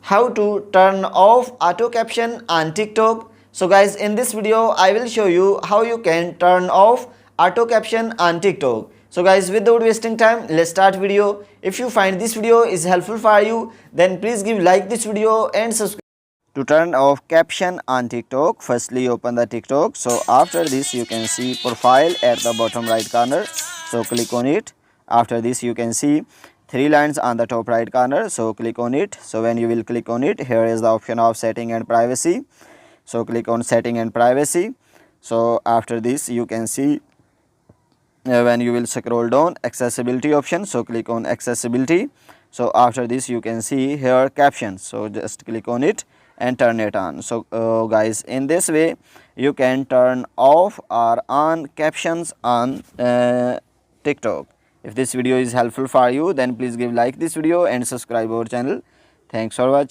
how to turn off auto caption on TikTok. So guys, in this video I will show you how you can turn off auto caption on TikTok. So guys, without wasting time, let's start video. If you find this video is helpful for you, then please give like this video and subscribe. To turn off caption on TikTok, firstly open the TikTok. So after this you can see profile at the bottom right corner. So click on it. After this you can see three lines on the top right corner. So click on it. So when you will click on it, here is the option of setting and privacy. So click on setting and privacy. So after this you can see when you will scroll down, accessibility option. So click on accessibility. So after this you can see here captions. So just click on it and turn it on. So guys, in this way you can turn off or on captions on TikTok. If this video is helpful for you, then please give like this video and subscribe our channel. Thanks for watching.